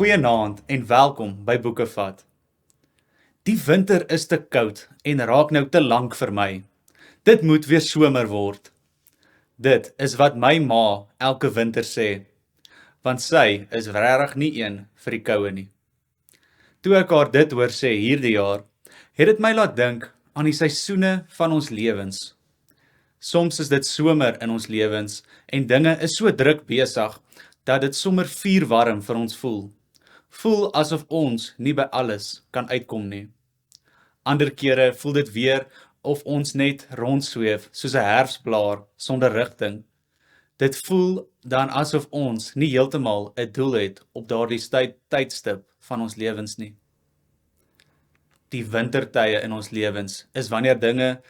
Goeienaand en welkom by Boekevat. Die winter is te koud en raak nou te lank vir my. Dit moet weer somer word. Dit is wat my ma elke winter sê, want sy is regtig nie een vir die koue nie. Toe ek haar dit hoor sê hierdie jaar, het dit my laat dink aan die seisoene van ons lewens. Soms is dit somer in ons lewens en dinge is so druk besig dat dit sommer vuurwarm vir ons voel. Voel asof ons nie by alles kan uitkom nie. Ander kere voel dit weer of ons net rondsweef soos 'n herfsblaar sonder rigting. Dit voel dan asof ons nie heeltemal 'n doel het op daardie tydstip van ons lewens nie. Die wintertye in ons lewens is wanneer dinge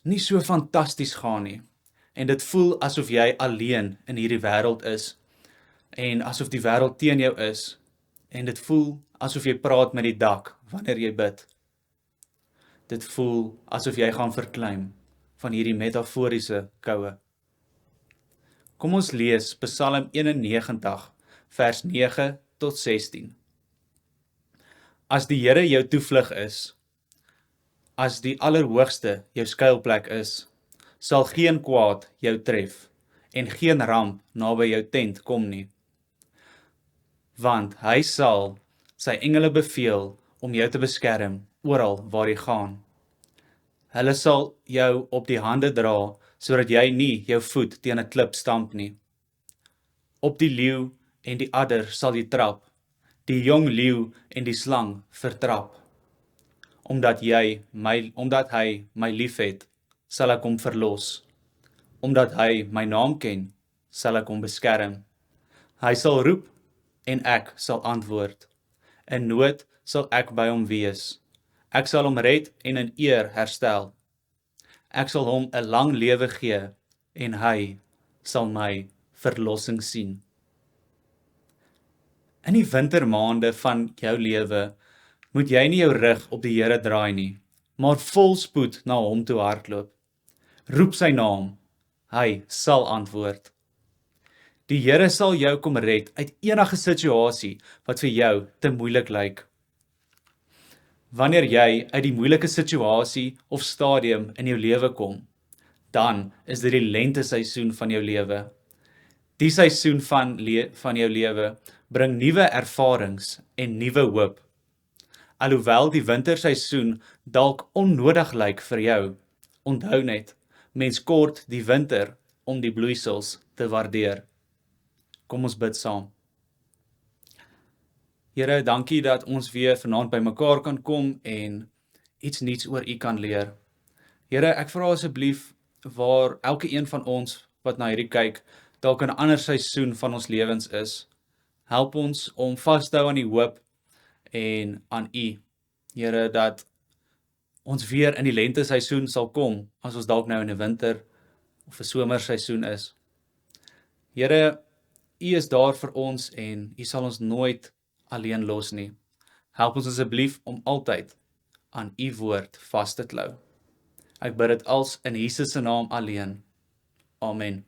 nie so fantasties gaan nie en dit voel asof jy alleen in hierdie wêreld is en asof die wêreld teen jou is en dit voel asof jy praat met die dak wanneer jy bid. Dit voel asof jy gaan verkleim van hierdie metaforiese koue. Kom ons lees Psalm 91 vers 9 tot 16. As die Here jou toevlug is, as die Allerhoogste jou skuilplek is, sal geen kwaad jou tref en geen ramp naby jou tent kom nie. Want hy sal sy engele beveel om jou te beskerm oral waar jy gaan. Hulle sal jou op die hande dra, sodat jy nie jou voet teen 'n klip stamp nie. Op die leeu en die adder sal jy trap, die jong leeu en die slang vertrap. Omdat hy my liefhet, sal ek hom verlos. Omdat hy my naam ken, sal ek hom beskerm. Hy sal roep en ek sal antwoord. In nood sal ek by hom wees. Ek sal hom red en in eer herstel. Ek sal hom 'n lang lewe gee en hy sal my verlossing sien. In die wintermaande van jou lewe moet jy nie jou rug op die Here draai nie, maar vol spoed na hom toe hardloop. Roep sy naam, hy sal antwoord. Die Here sal jou kom red uit enige situasie wat vir jou te moeilik lyk. Wanneer jy uit die moeilike situasie of stadium in jou lewe kom, dan is dit die lenteseisoen van jou lewe. Die seisoen van jou lewe bring nuwe ervarings en nuwe hoop. Alhoewel die winterseisoen dalk onnodig lyk vir jou, onthou net, mens kort die winter om die bloeisels te waardeer. Kom ons bid saam. Here, dankie dat ons weer vanaand by mekaar kan kom en iets nuuts oor U kan leer. Here, ek vra asseblief waar elke een van ons wat na hierdie kyk, dalk in 'n ander seisoen van ons lewens is, help ons om vas te hou aan die hoop en aan U. Here, dat ons weer in die lenteseisoen sal kom, as ons dalk nou in 'n winter of 'n somerseisoen is. Here, U is daar vir ons en U sal ons nooit alleen los nie. Help ons asseblief om altyd aan U woord vas te klou. Ek bid dit als in Jesus se naam alleen. Amen.